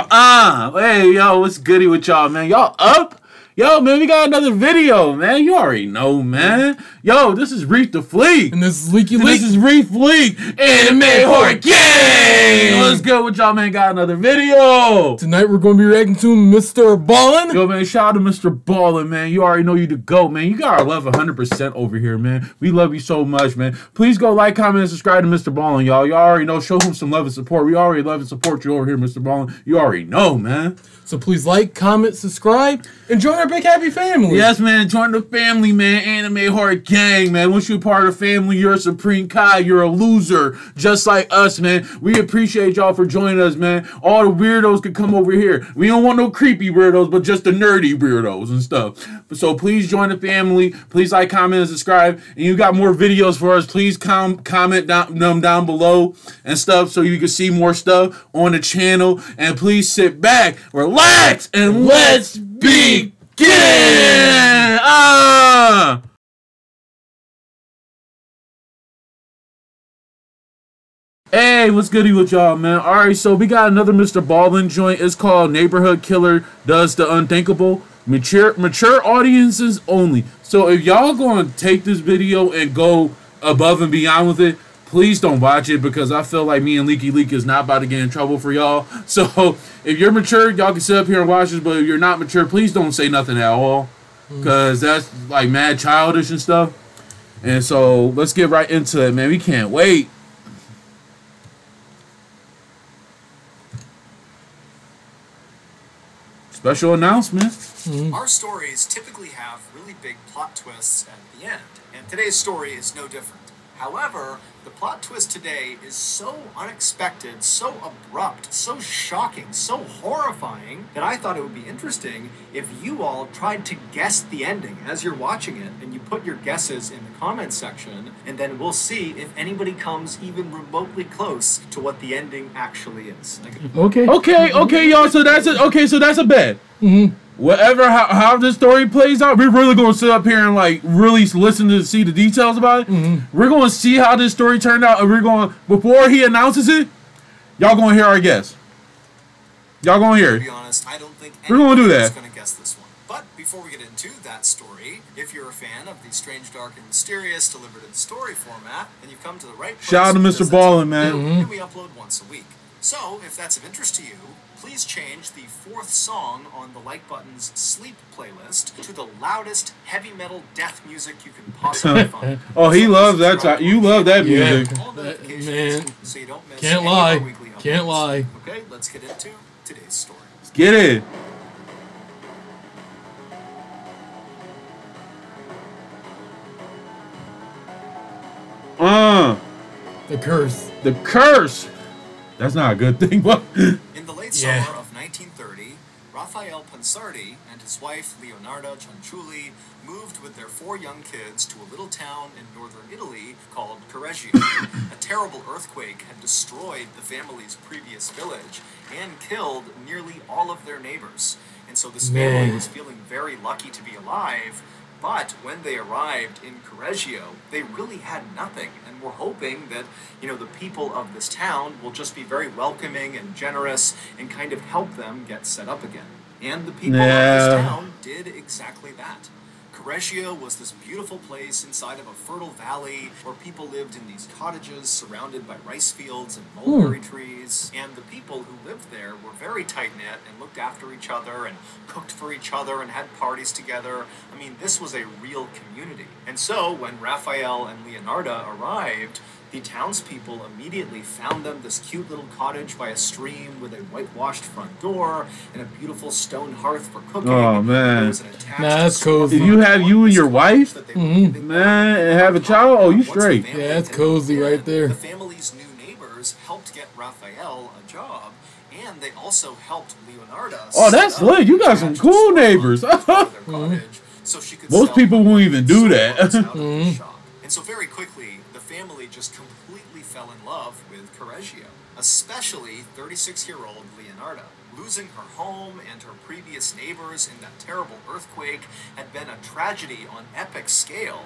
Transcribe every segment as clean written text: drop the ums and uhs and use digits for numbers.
Hey, yo, what's goody with y'all, man? Y'all up? Yo, man, we got another video, man. You already know, man. Yo, this is Reef'Lik. And this is Leaky Leak. This is Reef'Lik. NEighbOrhood gang. What's good with y'all, man? Got another video. Tonight we're going to be reacting to Mr.Ballen. Yo, man, shout out to Mr.Ballen, man. You already know you the GOAT, man. You got our love 100% over here, man. We love you so much, man. Please go like, comment, and subscribe to Mr.Ballen, y'all. Y'all already know. Show him some love and support. We already love and support you over here, Mr.Ballen. You already know, man. So please like, comment, subscribe, and join our big happy family. Yes, man. Join the family, man. NEighbOrhood gang, man. Once you're part of the family, you're a supreme Kai. You're a loser, just like us, man. We appreciate y'all for joining us, man. All the weirdos can come over here. We don't want no creepy weirdos, but just the nerdy weirdos and stuff. So please join the family. Please like, comment, and subscribe. And you got more videos for us. Please comment down below and stuff so you can see more stuff on the channel. And please sit back, relax, and let's begin. Hey, what's goody with y'all, man? Alright, so we got another Mr.Ballen joint. It's called Neighborhood Killer Does the Unthinkable. Mature audiences only. So if y'all gonna take this video and go above and beyond with it, please don't watch it, because I feel like me and Leaky Leak is not about to get in trouble for y'all. So if you're mature, y'all can sit up here and watch this, but if you're not mature, please don't say nothing at all, because that's like mad childish and stuff. And so let's get right into it, man. We can't wait. Special announcement. Our stories typically have really big plot twists at the end, and today's story is no different. However, the plot twist today is so unexpected, so abrupt, so shocking, so horrifying that I thought it would be interesting if you all tried to guess the ending as you're watching it, and you put your guesses in the comments section, and then we'll see if anybody comes even remotely close to what the ending actually is. Okay, y'all. So that's it. Okay, so that's a bet. Whatever, how this story plays out, we're really gonna sit up here and like really listen to see the details about it. We're gonna see how this story turned out, and we're gonna, before he announces it, y'all gonna hear our guess. Y'all gonna hear it. To be honest, I don't think we're gonna do that. Gonna guess this one. But before we get into that story, if you're a fan of the strange, dark, and mysterious delivered in story format, then you've come to the right place. Shout out to Mr.Ballen, man. And we upload once a week. So, if that's of interest to you, please change the 4th song on the like button's sleep playlist to the loudest heavy metal death music you can possibly find. Oh, he loves that. You love that music. Man, so you don't miss can't lie. Can't lie. Okay, let's get into today's story. Let's get it. The curse. The curse. That's not a good thing, but in the late summer of 1930, Raphael Pansardi and his wife Leonarda Cianciulli moved with their 4 young kids to a little town in northern Italy called Correggio. A terrible earthquake had destroyed the family's previous village and killed nearly all of their neighbors. And so this family was feeling very lucky to be alive. But when they arrived in Correggio, they really had nothing, and were hoping that, the people of this town will just be very welcoming and generous and kind of help them get set up again. And the people of this town did exactly that. Correggio was this beautiful place inside of a fertile valley where people lived in these cottages surrounded by rice fields and mulberry trees. And the people who lived there were very tight-knit and looked after each other and cooked for each other and had parties together. I mean, this was a real community. And so when Raphael and Leonarda arrived, the townspeople immediately found them this cute little cottage by a stream with a whitewashed front door and a beautiful stone hearth for cooking. Oh, man. That's cozy. If you have you and your wife, man, and have a child, oh, you straight. Yeah, that's cozy right there. The family's new neighbors helped get Raphael a job, and they also helped Leonarda. Oh, that's lit. You got some cool neighbors. Most people won't even do that. And so very quickly, the family just completely fell in love with Correggio, especially 36-year-old Leonarda. Losing her home and her previous neighbors in that terrible earthquake had been a tragedy on epic scale,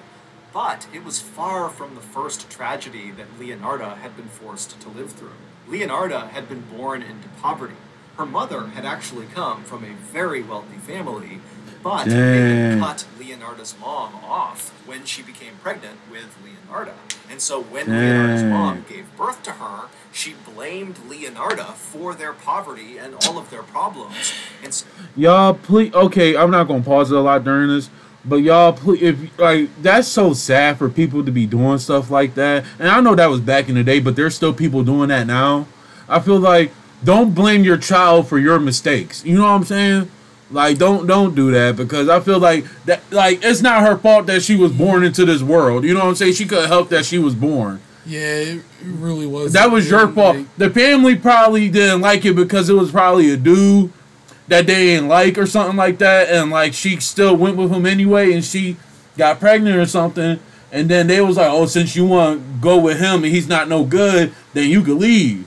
but it was far from the first tragedy that Leonarda had been forced to live through. Leonarda had been born into poverty. Her mother had actually come from a very wealthy family, but they had cut Leonarda's mom off when she became pregnant with Leonarda. And so when Leonarda's mom gave birth to her, she blamed Leonarda for their poverty and all of their problems. And so y'all, please, okay, I'm not gonna pause it a lot during this, but y'all, please, if like, that's so sad for people to be doing stuff like that. And I know that was back in the day, but there's still people doing that now. I feel like, don't blame your child for your mistakes. You know what I'm saying? Like, don't do that, because I feel like that, like, it's not her fault that she was born into this world. You know what I'm saying? She could help that she was born. Yeah, it really was. That was your fault. The family probably didn't like it because it was probably a dude that they didn't like or something like that, and like she still went with him anyway, and she got pregnant or something, and then they was like, oh, since you want to go with him and he's not no good, then you could leave.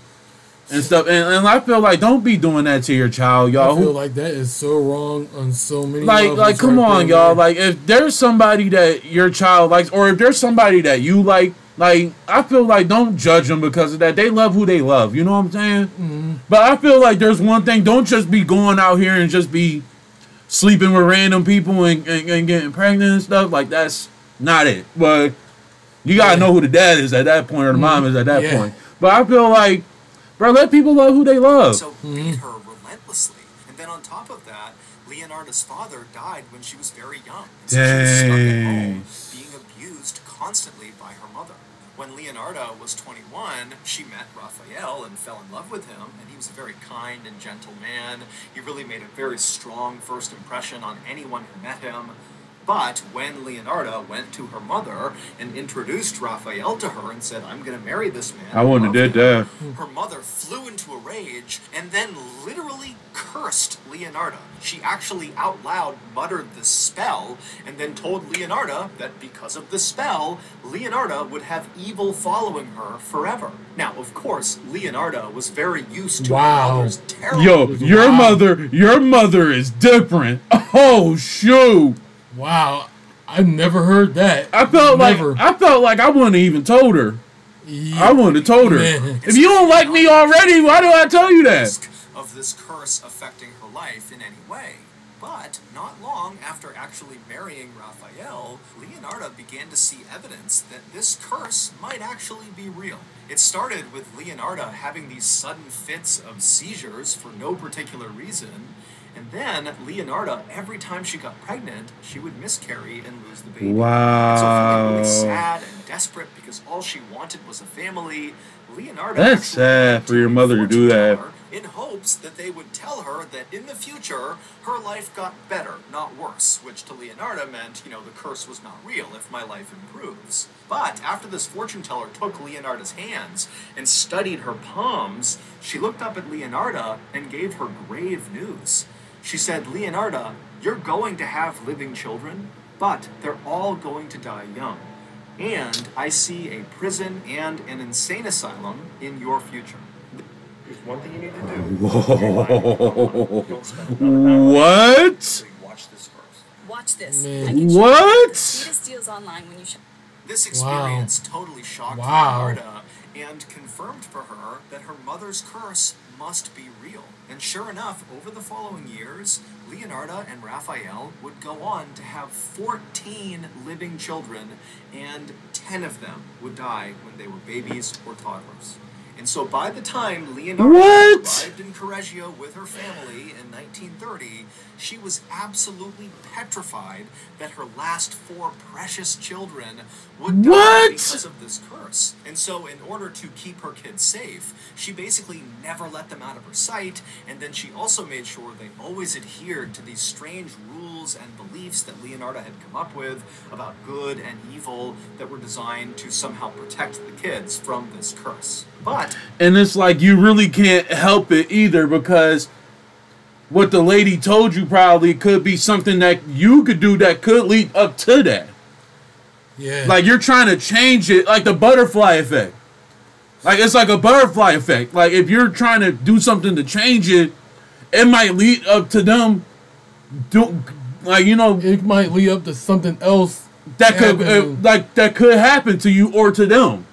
And stuff, and I feel like, don't be doing that to your child, y'all. I feel like that is so wrong on so many levels. Like, come on, y'all. Like, if there's somebody that your child likes, or if there's somebody that you like, I feel like, don't judge them because of that. They love who they love. You know what I'm saying? Mm-hmm. But I feel like there's one thing: don't just be going out here and just be sleeping with random people and getting pregnant and stuff. Like, that's not it. But you gotta know who the dad is at that point, or the mom is at that point. But I feel like, bro, let people love who they love. So beat her relentlessly. And then on top of that, Leonarda's father died when she was very young. And so she was stuck at home, being abused constantly by her mother. When Leonarda was 21, she met Raphael and fell in love with him. And he was a very kind and gentle man. He really made a very strong first impression on anyone who met him. But when Leonarda went to her mother and introduced Raphael to her and said, I'm going to marry this man, I wouldn't have did that. Her mother flew into a rage and then literally cursed Leonarda. She actually out loud muttered the spell and then told Leonarda that because of the spell, Leonarda would have evil following her forever. Now, of course, Leonarda was very used to her mother's terrible... Yo, your mother is different. Oh, shoot. Wow, I've never heard that. I felt like I wouldn't have even told her. Yeah, I wouldn't have told her. Man. If you don't like me already, why do I tell you that? Of this curse affecting her life in any way. But not long after actually marrying Raphael, Leonarda began to see evidence that this curse might actually be real. It started with Leonarda having these sudden fits of seizures for no particular reason. And then Leonarda, every time she got pregnant, she would miscarry and lose the baby. Wow. And so feeling really sad and desperate because all she wanted was a family, Leonarda... That's sad for your mother to do that. In hopes that they would tell her that in the future, her life got better, not worse, which to Leonarda meant, you know, the curse was not real if my life improves. But after this fortune teller took Leonarda's hands and studied her palms, she looked up at Leonarda and gave her grave news. She said, Leonarda, you're going to have living children, but they're all going to die young. And I see a prison and an insane asylum in your future. There's one thing you need to do. Whoa. What? Watch this first. Watch this. What? This deals online when you shop. This experience totally shocked Leonarda and confirmed for her that her mother's curse must be real. And sure enough, over the following years, Leonarda and Raphael would go on to have 14 living children, and 10 of them would die when they were babies or toddlers. And so by the time Leonarda arrived in Correggio with her family in 1930, she was absolutely petrified that her last 4 precious children would die because of this curse. And so in order to keep her kids safe, she basically never let them out of her sight, and then she also made sure they always adhered to these strange rules and beliefs that Leonarda had come up with about good and evil that were designed to somehow protect the kids from this curse. And it's like, you really can't help it either, because what the lady told you probably could be something that you could do that could lead up to that. Yeah. Like, you're trying to change it, like the butterfly effect. Like, it's like a butterfly effect. Like, if you're trying to do something to change it, it might lead up to them. It might lead up to something else that could that could happen to you or to them.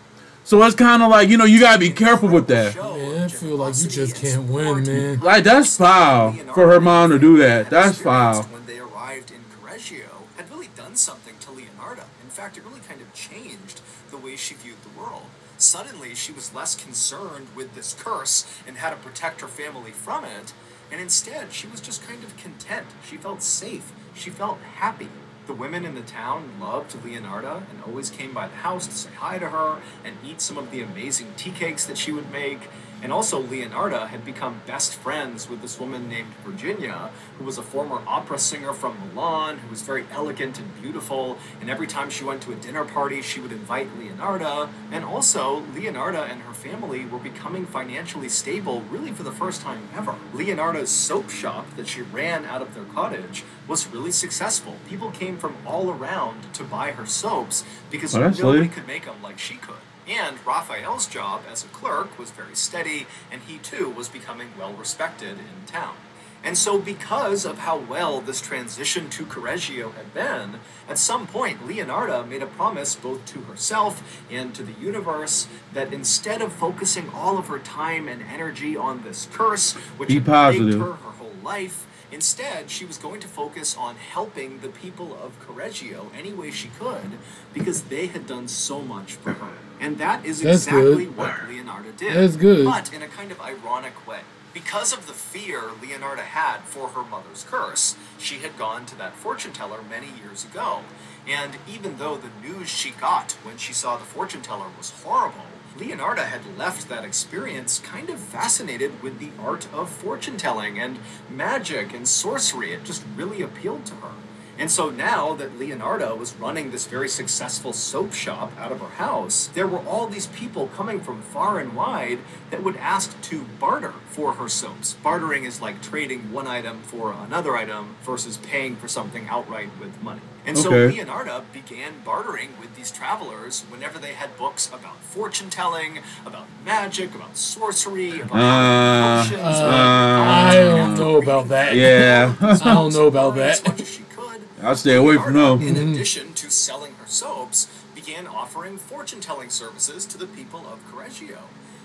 So it's kind of like, you gotta be careful with that. Yeah. I feel like you just can't win, man. Like, that's foul for her mom to do that. That's foul. When they arrived in Correggio, had really done something to Leonarda. In fact, it really kind of changed the way she viewed the world. Suddenly, she was less concerned with this curse and how to protect her family from it, and instead, she was just kind of content. She felt safe. She felt happy. The women in the town loved Leonarda and always came by the house to say hi to her and eat some of the amazing tea cakes that she would make. And also, Leonarda had become best friends with this woman named Virginia, who was a former opera singer from Milan, who was very elegant and beautiful, and every time she went to a dinner party, she would invite Leonarda. And also, Leonarda and her family were becoming financially stable really for the first time ever. Leonarda's soap shop that she ran out of their cottage was really successful. People came from all around to buy her soaps because nobody could make them like she could. And Raphael's job as a clerk was very steady, and he too was becoming well respected in town. And so because of how well this transition to Correggio had been, at some point Leonarda made a promise both to herself and to the universe that instead of focusing all of her time and energy on this curse, which had plagued her whole life, instead, she was going to focus on helping the people of Correggio any way she could because they had done so much for her. And that is exactly what Leonarda did. That's good. But in a kind of ironic way. Because of the fear Leonarda had for her mother's curse, she had gone to that fortune teller many years ago. And even though the news she got when she saw the fortune teller was horrible, Leonarda had left that experience kind of fascinated with the art of fortune telling and magic and sorcery. It just really appealed to her. And so now that Leonarda was running this very successful soap shop out of her house, there were all these people coming from far and wide that would ask to barter for her soaps. Bartering is like trading one item for another item versus paying for something outright with money. And so Leonarda began bartering with these travelers whenever they had books about fortune telling, about magic, about sorcery, about potions. I don't know about that. Yeah. I don't know about that. As much as she could. I'll stay away from them. In addition to selling her soaps, began offering fortune-telling services to the people of Correggio.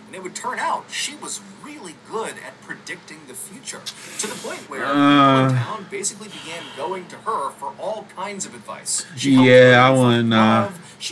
And it would turn out she was really good at predicting the future, to the point where people in town basically began going to her for all kinds of advice. She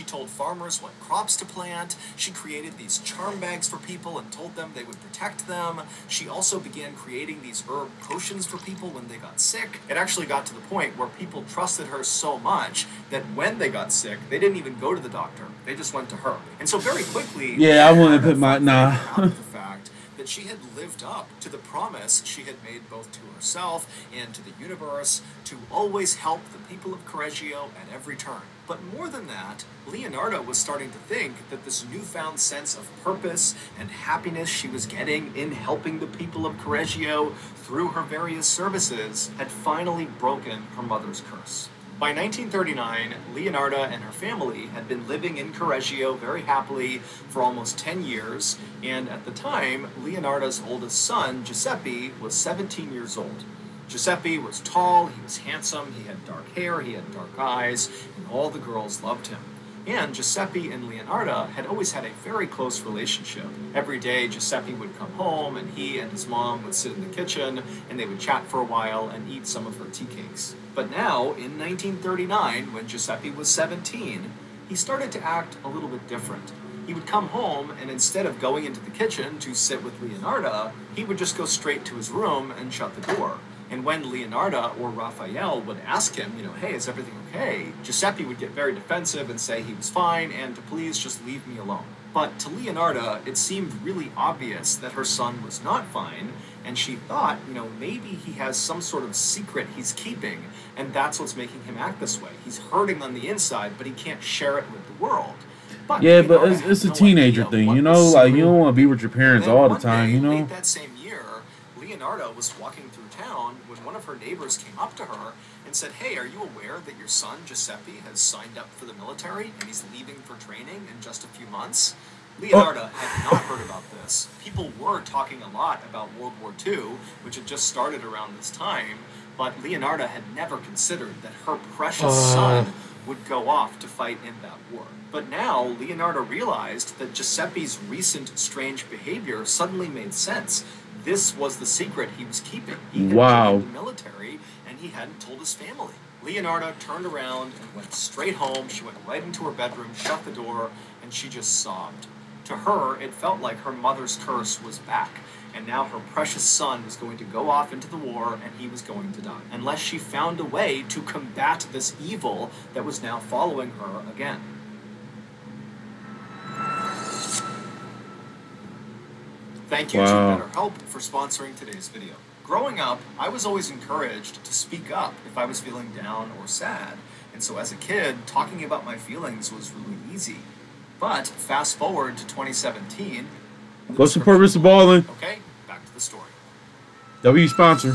told farmers what crops to plant. She created these charm bags for people and told them they would protect them. She also began creating these herb potions for people when they got sick. It actually got to the point where people trusted her so much that when they got sick, they didn't even go to the doctor. They just went to her. And so very quickly, I wouldn't put my the fact that she had lived up to the promise she had made both to herself and to the universe to always help the people of Correggio at every turn. But more than that, Leonarda was starting to think that this newfound sense of purpose and happiness she was getting in helping the people of Correggio through her various services had finally broken her mother's curse. By 1939, Leonarda and her family had been living in Correggio very happily for almost 10 years, and at the time, Leonarda's oldest son, Giuseppe, was 17 years old. Giuseppe was tall, he was handsome, he had dark hair, he had dark eyes, and all the girls loved him. And Giuseppe and Leonarda had always had a very close relationship. Every day, Giuseppe would come home, and he and his mom would sit in the kitchen, and they would chat for a while and eat some of her tea cakes. But now, in 1939, when Giuseppe was 17, he started to act a little bit different. He would come home, and instead of going into the kitchen to sit with Leonarda, he would just go straight to his room and shut the door. And when Leonarda or Raphael would ask him, hey, is everything okay? Giuseppe would get very defensive and say he was fine and to please just leave me alone. But to Leonarda, it seemed really obvious that her son was not fine, and she thought, maybe he has some sort of secret he's keeping, and that's what's making him act this way. He's hurting on the inside, but he can't share it with the world. But it's a teenager thing, you don't want to be with your parents all the time, Late that same year, Leonarda was walking through town when one of her neighbors came up to her and said, hey, are you aware that your son, Giuseppe, has signed up for the military and he's leaving for training in just a few months? Leonarda had not heard about this. People were talking a lot about World War II, which had just started around this time, but Leonarda had never considered that her precious son would go off to fight in that war. But now, Leonardo realized that Giuseppe's recent strange behavior suddenly made sense. This was the secret he was keeping. He had joined the military, and he hadn't told his family. Leonardo turned around and went straight home. She went right into her bedroom, shut the door, and she just sobbed. To her, it felt like her mother's curse was back, and now her precious son was going to go off into the war, and he was going to die, unless she found a way to combat this evil that was now following her again. Thank you to BetterHelp for sponsoring today's video. Growing up, I was always encouraged to speak up if I was feeling down or sad, and so as a kid, talking about my feelings was really easy. But fast forward to 2017. Go support Mr. Ballen. Okay, back to the story. W sponsor.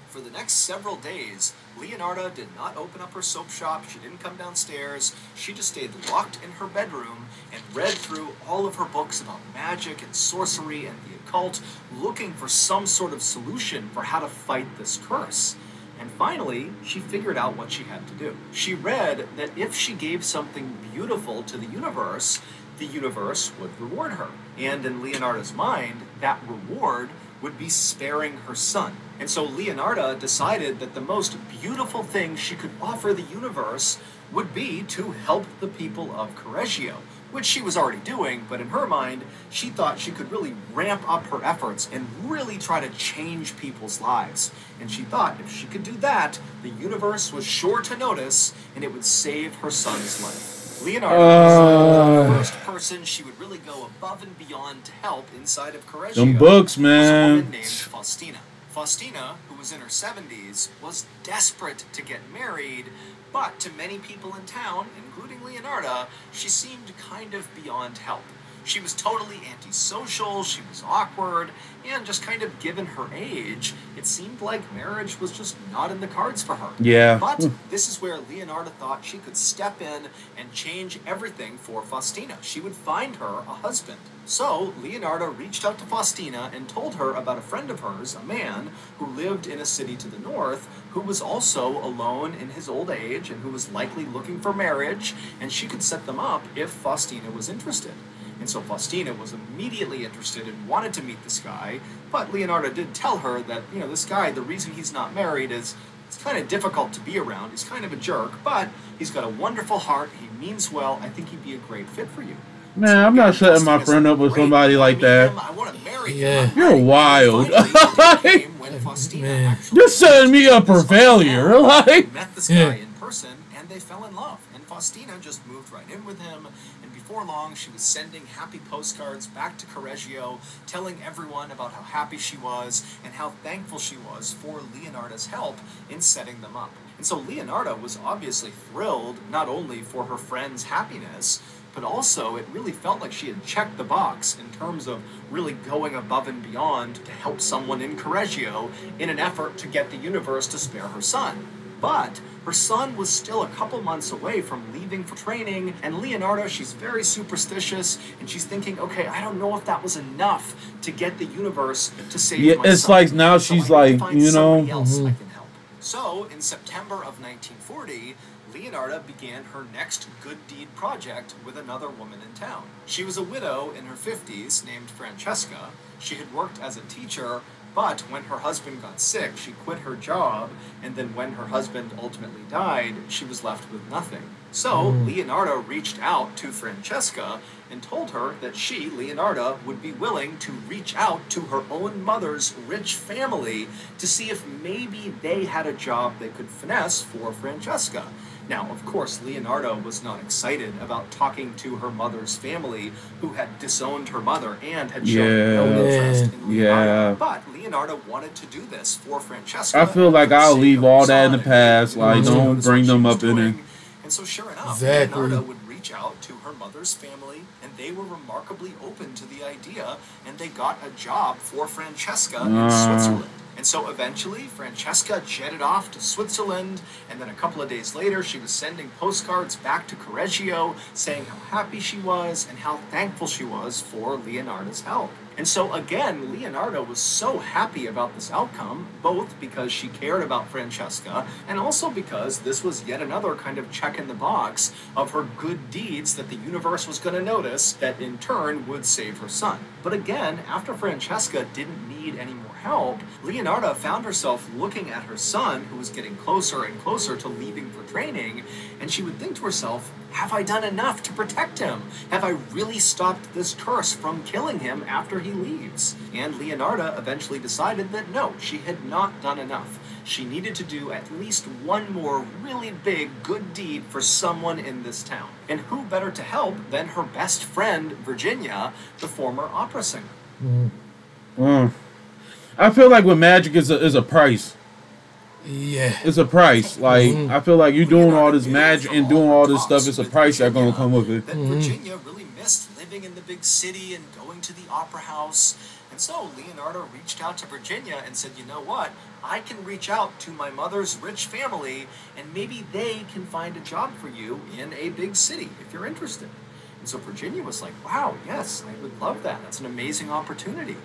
For the next several days, Leonardo did not open up her soap shop, she didn't come downstairs, she just stayed locked in her bedroom and read through all of her books about magic and sorcery and the occult, looking for some sort of solution for how to fight this curse. And finally, she figured out what she had to do. She read that if she gave something beautiful to the universe would reward her. And in Leonardo's mind, that reward would be sparing her son. And so Leonardo decided that the most beautiful thing she could offer the universe would be to help the people of Correggio, which she was already doing, but in her mind, she thought she could really ramp up her efforts and really try to change people's lives. And she thought if she could do that, the universe was sure to notice, and it would save her son's life. Leonardo was the first person she would really go above and beyond to help inside of Correggio. Them books, man. Was a woman named Faustina. Faustina, who was in her 70s, was desperate to get married, but to many people in town, including Leonardo, she seemed kind of beyond help. She was totally antisocial, she was awkward, and just kind of given her age, it seemed like marriage was just not in the cards for her. Yeah. But this is where Leonardo thought she could step in and change everything for Faustina. She would find her a husband. So Leonardo reached out to Faustina and told her about a friend of hers, a man who lived in a city to the north, who was also alone in his old age and who was likely looking for marriage, and she could set them up if Faustina was interested. And so Faustina was immediately interested and wanted to meet this guy, but Leonardo did tell her that, you know, this guy, the reason he's not married is it's kind of difficult to be around. He's kind of a jerk, but he's got a wonderful heart. He means well. I think he'd be a great fit for you. Man, so, I'm not setting my friend up with somebody like that. I want to marry him. You're wild. Man. You're setting me up for failure. Like, met this guy in person, and they fell in love. And Faustina just moved right in with him. Before long, she was sending happy postcards back to Correggio, telling everyone about how happy she was and how thankful she was for Leonardo's help in setting them up. And so Leonardo was obviously thrilled not only for her friend's happiness, but also it really felt like she had checked the box in terms of really going above and beyond to help someone in Correggio in an effort to get the universe to spare her son. But her son was still a couple months away from leaving for training, and Leonardo, she's very superstitious, and she's thinking, okay, I don't know if that was enough to get the universe to save my son. It's like now she's like, you know. I can help. So, in September of 1940, Leonardo began her next good deed project with another woman in town. She was a widow in her 50s named Francesca. She had worked as a teacher, but when her husband got sick, she quit her job, and then when her husband ultimately died, she was left with nothing. So Leonardo reached out to Francesca and told her that she, Leonardo, would be willing to reach out to her own mother's rich family to see if maybe they had a job they could finesse for Francesca. Now, of course, Leonardo was not excited about talking to her mother's family, who had disowned her mother and had shown no interest in Leonardo. But Leonardo wanted to do this for Francesca. I feel like I'll leave all that in the past. Like, don't bring them up in it. And so, sure enough, Leonardo would reach out to her mother's family, and they were remarkably open to the idea, and they got a job for Francesca in Switzerland. And so eventually, Francesca jetted off to Switzerland, and then a couple of days later, she was sending postcards back to Correggio, saying how happy she was and how thankful she was for Leonardo's help. And so again, Leonardo was so happy about this outcome, both because she cared about Francesca, and also because this was yet another kind of check in the box of her good deeds that the universe was going to notice that in turn would save her son. But again, after Francesca didn't need any more help, Leonardo found herself looking at her son, who was getting closer and closer to leaving for training, and she would think to herself, have I done enough to protect him? Have I really stopped this curse from killing him after he leaves? And Leonardo eventually decided that no, she had not done enough. She needed to do at least one more really big good deed for someone in this town. And who better to help than her best friend, Virginia, the former opera singer? I feel like with magic is a price. Yeah. It's a price. Like, I feel like you doing all this magic and doing all this stuff, it's a price that's going to come with it. That Virginia really missed living in the big city and going to the opera house. And so Leonardo reached out to Virginia and said, you know what? I can reach out to my mother's rich family and maybe they can find a job for you in a big city if you're interested. And so Virginia was like, wow, yes, I would love that. That's an amazing opportunity.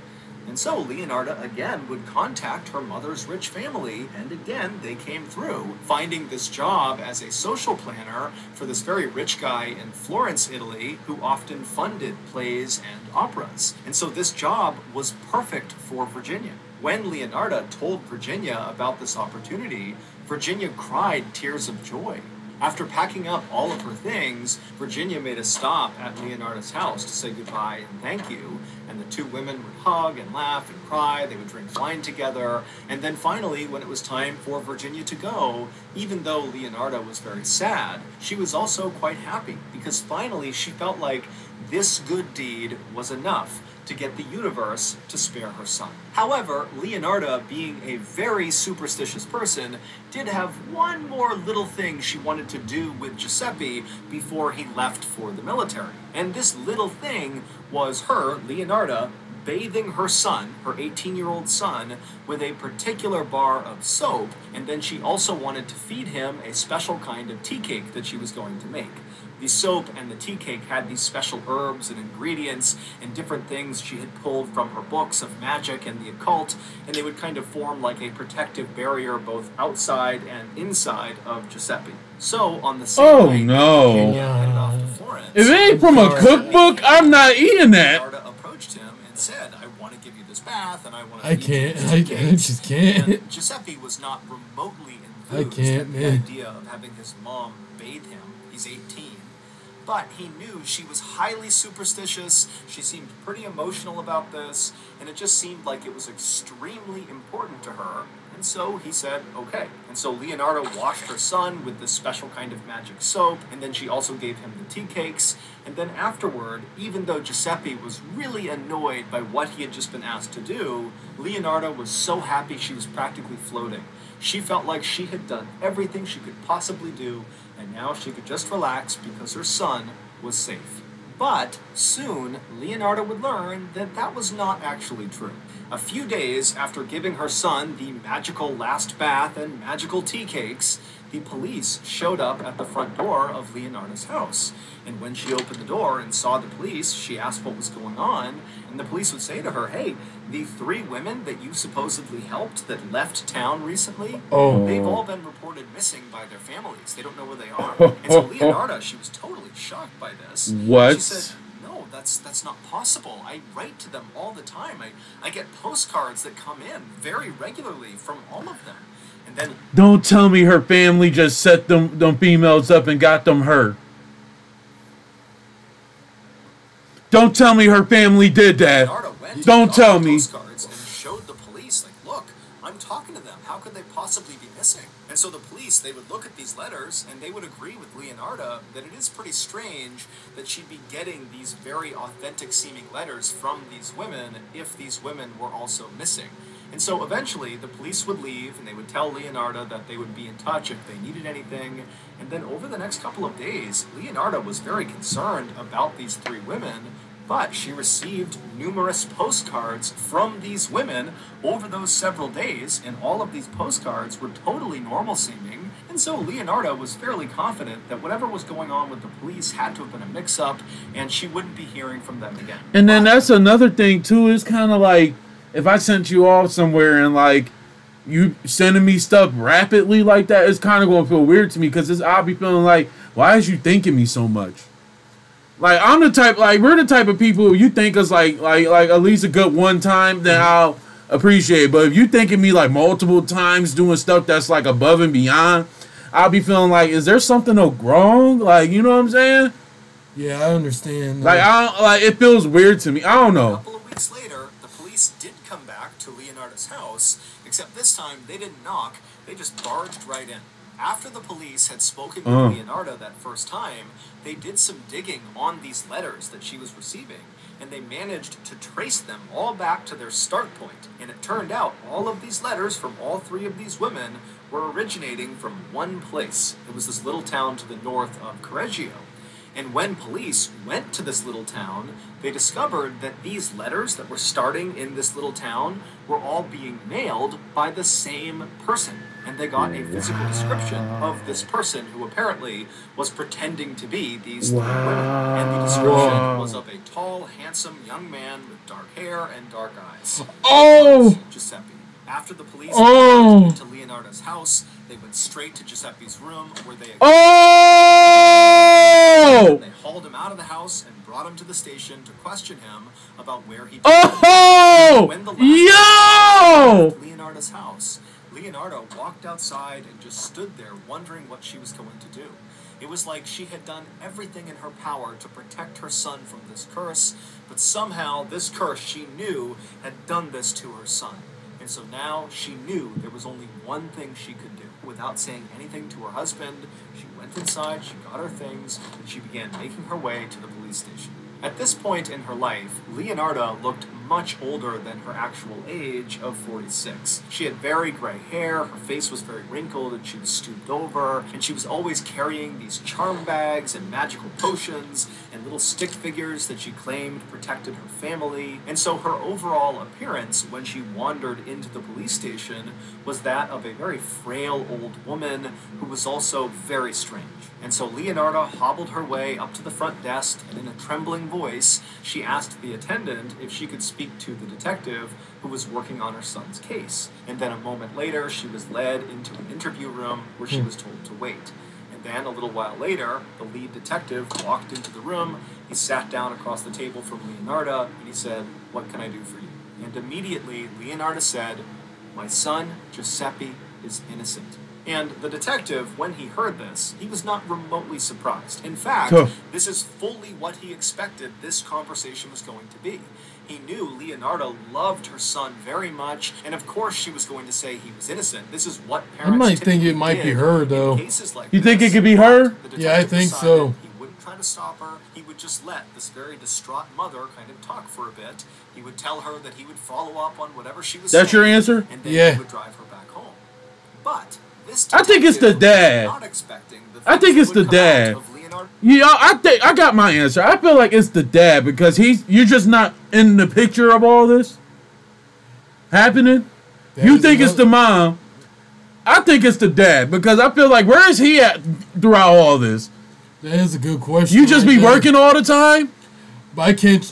And so Leonardo again would contact her mother's rich family, and again they came through, finding this job as a social planner for this very rich guy in Florence, Italy, who often funded plays and operas. And so this job was perfect for Virginia. When Leonardo told Virginia about this opportunity, Virginia cried tears of joy. After packing up all of her things, Virginia made a stop at Leonardo's house to say goodbye and thank you, and the two women would hug and laugh and cry, they would drink wine together, and then finally, when it was time for Virginia to go, even though Leonardo was very sad, she was also quite happy, because finally she felt like this good deed was enough to get the universe to spare her son. However, Leonardo, being a very superstitious person, did have one more little thing she wanted to do with Giuseppe before he left for the military. And this little thing was her, Leonardo, bathing her son, her 18-year-old son, with a particular bar of soap, and then she also wanted to feed him a special kind of tea cake that she was going to make. The soap and the tea cake had these special herbs and ingredients and different things she had pulled from her books of magic and the occult, and they would kind of form like a protective barrier both outside and inside of Giuseppe. So, on the same night, Virginia headed off to Florence. If it ain't from a cookbook, I'm not eating that. Leonardo approached him and said, I want to give you this bath, and I want to I just can't. And Giuseppe was not remotely enthused with the idea of having his mom bathe him. He's 18. But he knew she was highly superstitious, she seemed pretty emotional about this, and it just seemed like it was extremely important to her, and so he said, okay. And so Leonardo washed her son with this special kind of magic soap, and then she also gave him the tea cakes, and then afterward, even though Giuseppe was really annoyed by what he had just been asked to do, Leonardo was so happy she was practically floating. She felt like she had done everything she could possibly do, and now she could just relax because her son was safe. But soon, Leonardo would learn that that was not actually true. A few days after giving her son the magical last bath and magical tea cakes, the police showed up at the front door of Leonardo's house. And when she opened the door and saw the police, she asked what was going on, and the police would say to her, hey, the 3 women that you supposedly helped that left town recently, they've all been reported missing by their families. They don't know where they are. And so Leonardo, she was totally shocked by this. What? She said, no, that's not possible. I write to them all the time. I get postcards that come in very regularly from all of them. And then, don't tell me her family just set them females up and got them hurt. Don't tell me her family did that. Don't tell me. Postcards and showed the police, like, look, I'm talking to them. How could they possibly be missing? And so the police, they would look at these letters and they would agree with Leonardo that it is pretty strange that she'd be getting these very authentic seeming letters from these women if these women were also missing. And so eventually the police would leave and they would tell Leonardo that they would be in touch if they needed anything. And then over the next couple of days, Leonardo was very concerned about these 3 women, but she received numerous postcards from these women over those several days, and all of these postcards were totally normal seeming and Even so, Leonardo was fairly confident that whatever was going on with the police had to have been a mix-up, and she wouldn't be hearing from them again. And then that's another thing too. It's kind of like if I sent you off somewhere and like you sending me stuff rapidly like that, it's kind of gonna feel weird to me because I'll be feeling like, why is you thinking me so much? Like I'm the type, like we're the type of people you think us like at least a good one time, then I'll appreciate it. But if you thinking me like multiple times doing stuff that's like above and beyond, I'll be feeling like, is there something wrong? Like, you know what I'm saying? Yeah, I understand. Like it feels weird to me. I don't know. A couple of weeks later, the police did come back to Leonardo's house, except this time they didn't knock, they just barged right in. After the police had spoken with Leonardo that first time, they did some digging on these letters that she was receiving, and they managed to trace them all back to their start point. And it turned out all of these letters from all three of these women were originating from one place. It was this little town to the north of Correggio. And when police went to this little town, they discovered that these letters that were starting in this little town were all being mailed by the same person. And they got a physical description of this person who apparently was pretending to be these three women. And the description was of a tall, handsome young man with dark hair and dark eyes. Oh! Giuseppe. After the police went into Leonardo's house, they went straight to Giuseppe's room where they they hauled him out of the house and brought him to the station to question him about where he when the left Leonardo's house, Leonardo walked outside and just stood there wondering what she was going to do. It was like she had done everything in her power to protect her son from this curse, but somehow this curse she knew had done this to her son. And so now she knew there was only one thing she could do. Without saying anything to her husband, she went inside, she got her things, and she began making her way to the police station. At this point in her life, Leonardo looked much older than her actual age of 46. She had very gray hair, her face was very wrinkled, and she was stooped over, and she was always carrying these charm bags and magical potions and little stick figures that she claimed protected her family. And so her overall appearance when she wandered into the police station was that of a very frail old woman who was also very strange. And so Leonardo hobbled her way up to the front desk, and in a trembling voice, she asked the attendant if she could speak to the detective who was working on her son's case. And then a moment later, she was led into an interview room where she was told to wait. And then a little while later, the lead detective walked into the room, he sat down across the table from Leonardo, and he said, "What can I do for you?" And immediately, Leonardo said, "My son, Giuseppe, is innocent." And the detective, when he heard this, he was not remotely surprised. In fact, this is fully what he expected this conversation was going to be. He knew Leonardo loved her son very much, and of course she was going to say he was innocent. This is what parents I might think it might be her, though. Cases like you think it could be her? Yeah, I think so. He wouldn't try to stop her. He would just let this very distraught mother kind of talk for a bit. He would tell her that he would follow up on whatever she was saying. That's your answer? And then he would drive her back home. But I think it's the dad. I think it's the dad. Yeah, I got my answer. I feel like it's the dad because you're just not in the picture of all this happening. You think it's the mom. I think it's the dad because I feel like where is he at throughout all this? That is a good question. You just be working all the time? But I can't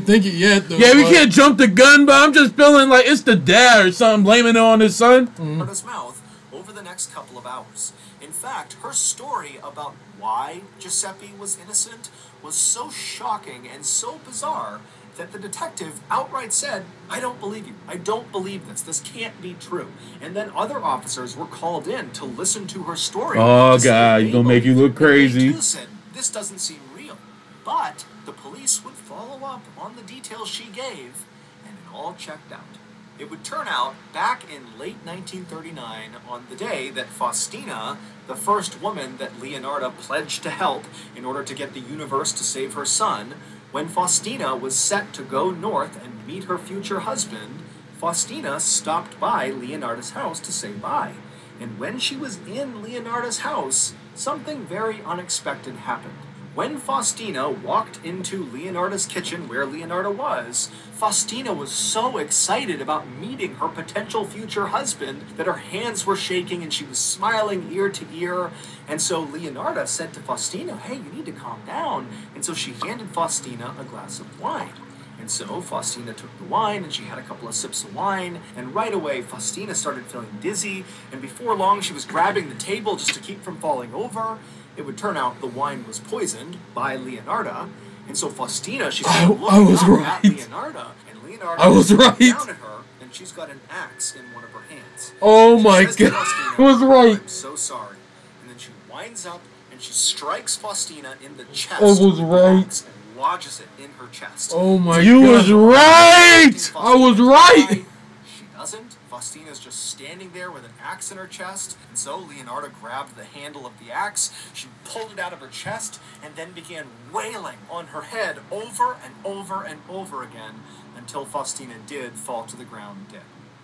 think it yet, though. Yeah, we can't jump the gun, but I'm just feeling like it's the dad or something blaming it on his son. Out his mouth over the next couple of hours. In fact, her story about why Giuseppe was innocent was so shocking and so bizarre that the detective outright said, "I don't believe you. I don't believe this. This can't be true." And then other officers were called in to listen to her story. Oh, God, he's gonna make you look crazy. They too said, "This doesn't seem real." But the police would follow up on the details she gave, and it all checked out. It would turn out, back in late 1939, on the day that Faustina, the first woman that Leonardo pledged to help in order to get the universe to save her son, when Faustina was set to go north and meet her future husband, Faustina stopped by Leonardo's house to say bye. And when she was in Leonardo's house, something very unexpected happened. When Faustina walked into Leonardo's kitchen where Leonardo was, Faustina was so excited about meeting her potential future husband that her hands were shaking and she was smiling ear to ear. And so Leonardo said to Faustina, hey, you need to calm down. And so she handed Faustina a glass of wine. And so Faustina took the wine and she had a couple of sips of wine, and right away Faustina started feeling dizzy, and before long she was grabbing the table just to keep from falling over. It would turn out the wine was poisoned by Leonardo, and so Faustina, she's looking up at Leonardo, and Leonardo is looking down at her, and she's got an axe in one of her hands. Oh my God, I was right. I'm so sorry. And then she winds up and she strikes Faustina in the chest. I was right. Lodges it in her chest. Oh my God. You was right! I was right! She doesn't. Faustina's just standing there with an axe in her chest, and so Leonardo grabbed the handle of the axe, she pulled it out of her chest, and then began wailing on her head over and over and over again until Faustina did fall to the ground dead.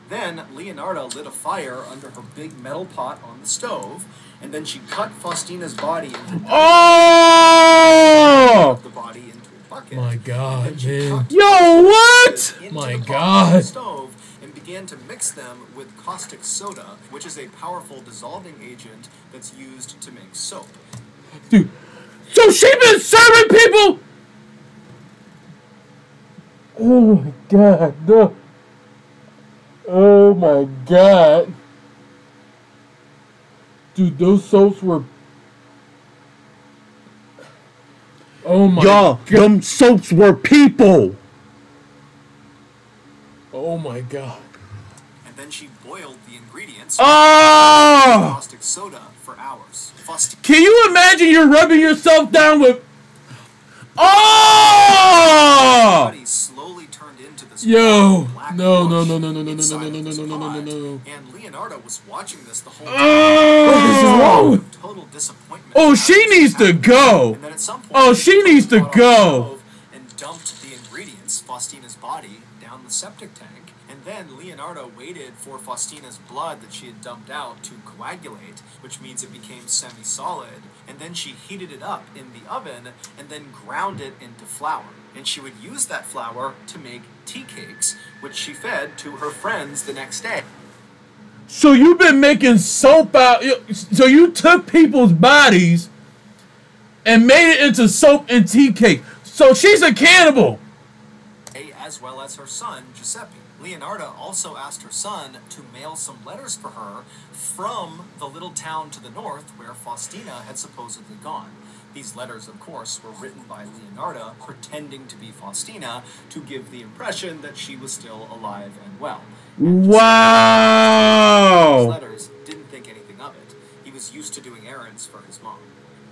Then Leonardo lit a fire under her big metal pot on the stove, and then she cut Faustina's body into the body into a bucket. My God, man. Yo, what? My God. Stove and began to mix them with caustic soda, which is a powerful dissolving agent that's used to make soap. Dude, so she been serving people? Oh my God, no. Oh my God. Dude, those soaps were... Oh my God. Them soaps were people. Oh my God. And then she boiled the ingredients Oh! caustic soda for hours. Can you imagine you're rubbing yourself down with... Oh! Body slowly turned into this Yo, black no. mush No. inside of this pot, and Leonardo was watching this the whole time. What is wrong? Total disappointment. Oh, she needs to go. And then at some point, Oh, she needs to go. and dumped the ingredients, Faustina's body, down the septic tank. And then Leonardo waited for Faustina's blood that she had dumped out to coagulate, which means it became semi-solid. And then she heated it up in the oven and then ground it into flour. And she would use that flour to make tea cakes, which she fed to her friends the next day. So you've been making soap out... So you took people's bodies and made it into soap and tea cake. So she's a cannibal. As well as her son, Giuseppe. Leonardo also asked her son to mail some letters for her from the little town to the north where Faustina had supposedly gone. These letters, of course, were written by Leonardo, pretending to be Faustina, to give the impression that she was still alive and well. And Wow! these letters didn't think anything of it. He was used to doing errands for his mom.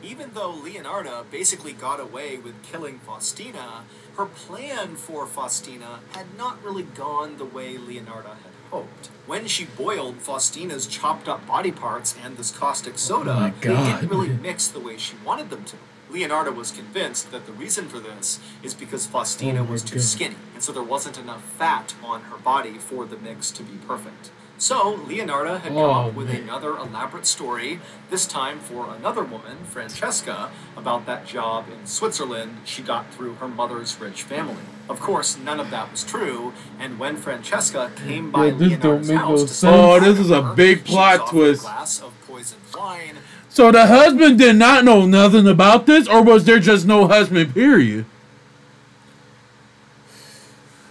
Even though Leonardo basically got away with killing Faustina, her plan for Faustina had not really gone the way Leonardo had hoped. When she boiled Faustina's chopped up body parts and this caustic soda, they didn't really mix the way she wanted them to. Leonardo was convinced that the reason for this is because Faustina was too skinny, and so there wasn't enough fat on her body for the mix to be perfect. So, Leonardo had come up with another elaborate story, this time for another woman, Francesca, about that job in Switzerland she got through her mother's rich family. Of course, none of that was true, and when Francesca came by Leonardo's house to say oh, this is a big plot twist. a glass of poisoned wine. So the husband did not know nothing about this, or was there just no husband, period?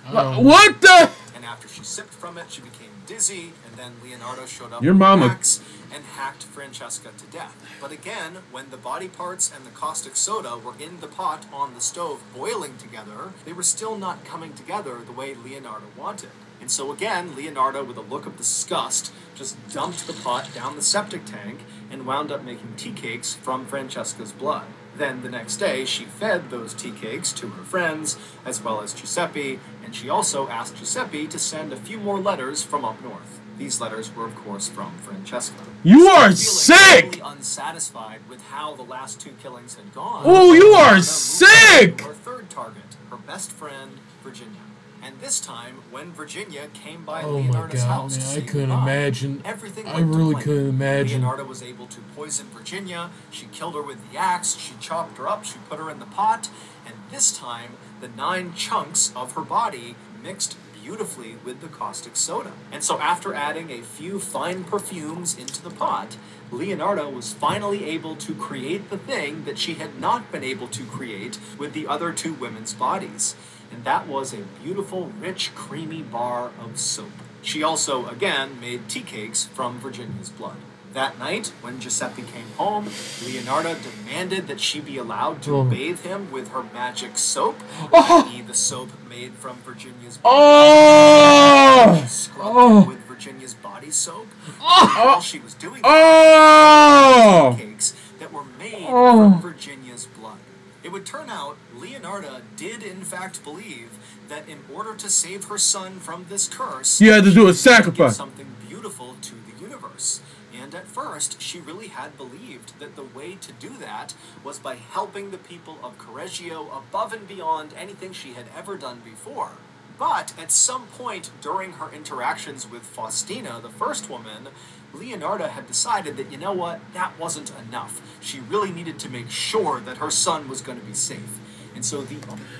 What the? And after she sipped from it, she became dizzy, and then Leonardo showed up Your with mama. an axe and hacked Francesca to death. But again, when the body parts and the caustic soda were in the pot on the stove boiling together, they were still not coming together the way Leonardo wanted. And so again, Leonardo, with a look of disgust, just dumped the pot down the septic tank and wound up making tea cakes from Francesca's blood. Then the next day, she fed those tea cakes to her friends, as well as Giuseppe, and she also asked Giuseppe to send a few more letters from up north. These letters were, of course, from Francesca. You are Feeling sick! Really unsatisfied with how the last two killings had gone. Oh, you are Leonardo moved sick! on to her third target, her best friend, Virginia. And this time, when Virginia came by Oh my Leonardo's God, house to man! I say couldn't goodbye, imagine. everything I went to really plan. couldn't imagine. Leonardo was able to poison Virginia. She killed her with the axe. She chopped her up. She put her in the pot. And this time, the 9 chunks of her body mixed beautifully with the caustic soda. And so after adding a few fine perfumes into the pot, Leonardo was finally able to create the thing that she had not been able to create with the other 2 women's bodies. And that was a beautiful, rich, creamy bar of soap. She also, again, made tea cakes from Virginia's blood. That night, when Giuseppe came home, Leonardo demanded that she be allowed to bathe him with her magic soap, i.e. the soap made from Virginia's body. She scrubbed him with Virginia's body soap. While she was doing that, cakes that were made from Virginia's blood. It would turn out Leonardo did in fact believe that in order to save her son from this curse, you had to do a she had to give sacrifice. something beautiful to the universe. And at first, she really had believed that the way to do that was by helping the people of Correggio above and beyond anything she had ever done before. But at some point during her interactions with Faustina, the first woman, Leonardo had decided that, you know what, that wasn't enough. She really needed to make sure that her son was going to be safe. And so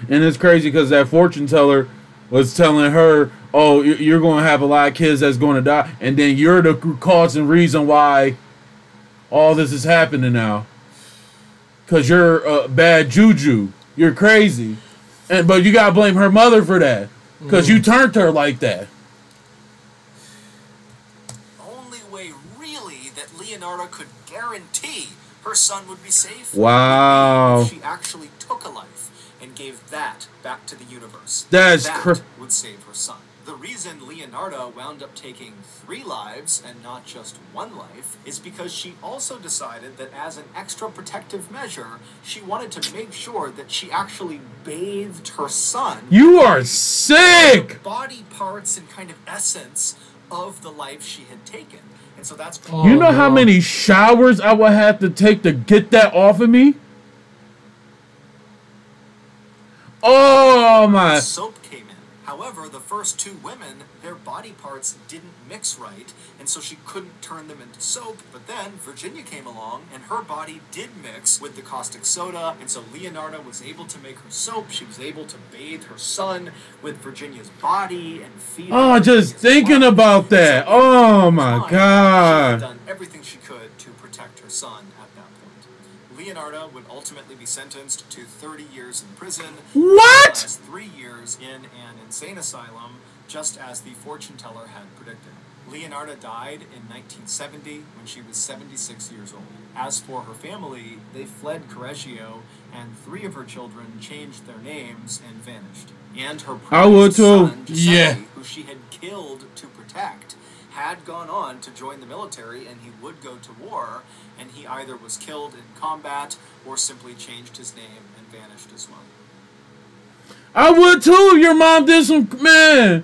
And it's crazy because that fortune teller was telling her, oh, you're going to have a lot of kids that's going to die. And then you're the cause and reason why all this is happening now. Because you're bad juju. You're crazy. But you got to blame her mother for that. Because you turned her like that. only way really that Leonardo could guarantee her son would be safe Wow. would be if she actually took a life and gave that back to the universe. That would save her son. The reason Leonardo wound up taking 3 lives and not just 1 life is because she also decided that as an extra protective measure, she wanted to make sure that she actually bathed her son. You are sick! Body parts and kind of essence of the life she had taken. And so that's... You know how many showers I would have to take to get that off of me? Oh my... Soap came in. However, the first 2 women, their body parts didn't mix right, and so she couldn't turn them into soap. But then Virginia came along, and her body did mix with the caustic soda, and so Leonardo was able to make her soap. She was able to bathe her son with Virginia's body and feed him. Oh, just thinking about that. Oh my She God. had done everything she could to protect her son at that point. Leonardo would ultimately be sentenced to 30 years in prison. What? As 3 years in an insane asylum, just as the fortune teller had predicted. Leonardo died in 1970 when she was 76 years old. As for her family, they fled Correggio, and 3 of her children changed their names and vanished. And her I would too. son, Giuseppe, Yeah. who she had killed to protect, had gone on to join the military, and he would go to war, and he either was killed in combat or simply changed his name and vanished as well. I would too if your mom did some... Man.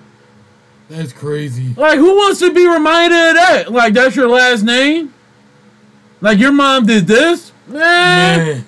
That's crazy. Like, who wants to be reminded of that? Like, that's your last name? Like, your mom did this? Man.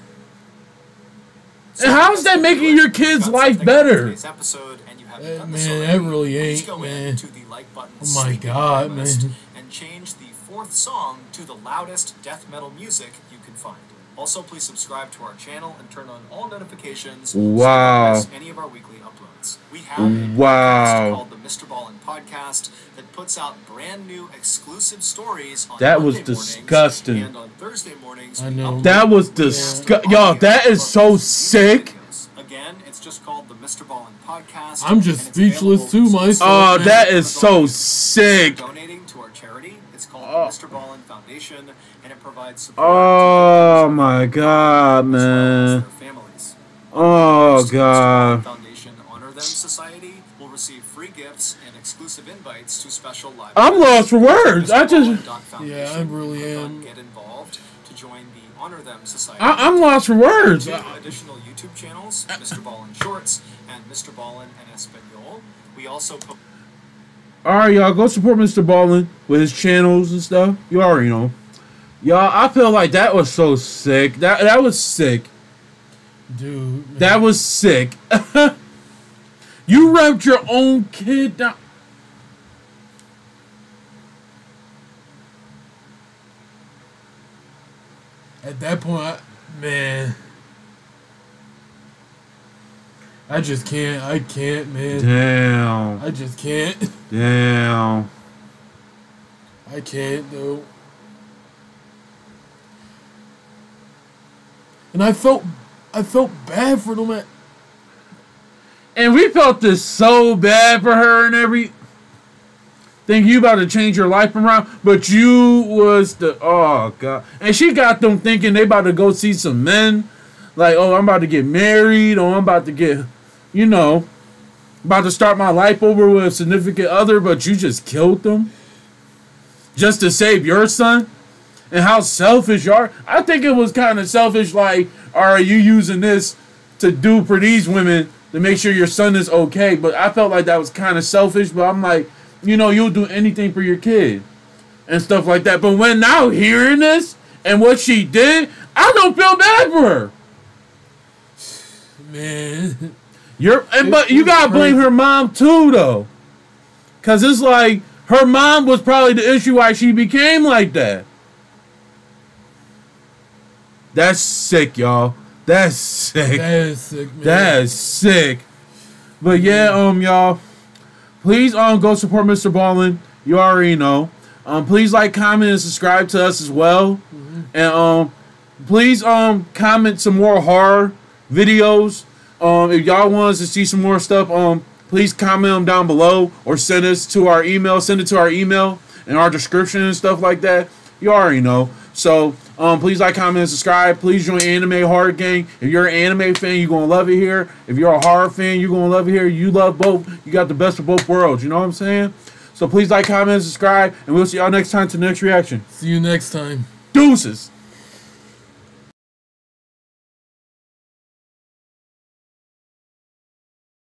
And how's that making your kid's life better? Episode, and you haven't That, done this man, already, that really please ain't, go man. into the like button Oh my sleeping God, playlist man. and change the 4th song to the loudest death metal music you can find. Also, please subscribe to our channel and turn on all notifications so you Wow. don't miss any of our weekly uploads. We have a Wow. podcast called the Mr.Ballen Podcast that puts out brand new exclusive stories on That was Monday mornings, disgusting. and on Thursday mornings, I we know. upload That was disgusting. Yo, that is so sick. Again, it's just called the Mr. Ballen Podcast. I'm just and it's speechless available too, myself. Oh, man. that is so sick. donating to our charity. It's called Oh. the Mr. Ballen Foundation, and it provides support Oh to my God, as well as man. their families. Oh Members of the Mr. Ballen God. Foundation Honor Them Society will receive free gifts and exclusive invites to special live I'm events. lost for words. I just... Yeah, I really am. Get involved to join the Honor Them Society. I'm lost for words. 2 additional YouTube channels, Mr. Ballen Shorts and Mr. Ballen en Espanol. We also put Alright, y'all, go support Mr. Ballen with his channels and stuff. You already know. Y'all, I feel like that was so sick. That was sick. Dude. Man. That was sick. You raped your own kid down. At that point, man, I just can't. I can't, man. Damn. I just can't. Damn. I can't, though. And I felt bad for them. And we felt this so bad for her and every. Think you about to change your life around, but you was the God, and she got them thinking they about to go see some men, like I'm about to get married, or I'm about to get, about to start my life over with a significant other, but you just killed them, just to save your son, and how selfish you are. I think it was kind of selfish. Like, are you using this to do for these women to make sure your son is okay? But I felt like that was kind of selfish. But I'm like. You'll do anything for your kid and stuff like that. But when now hearing this and what she did, I don't feel bad for her. Man. But you gotta blame her mom too, though. Cause it's like her mom was probably the issue why she became like that. That's sick, y'all. That's sick. That is sick, man. That is sick. But yeah, y'all. Please go support Mr. Ballen. You already know. Please like, comment, and subscribe to us as well. And please comment some more horror videos. If y'all want us to see some more stuff, please comment them down below or send us to our email. Send it to our email in our description and stuff like that. You already know. So please like, comment, and subscribe. Please join Anime Horror Gang. If you're an anime fan, you're going to love it here. If you're a horror fan, you're going to love it here. You love both. You got the best of both worlds. You know what I'm saying? So please like, comment, and subscribe. And we'll see y'all next time to the next reaction. See you next time. Deuces.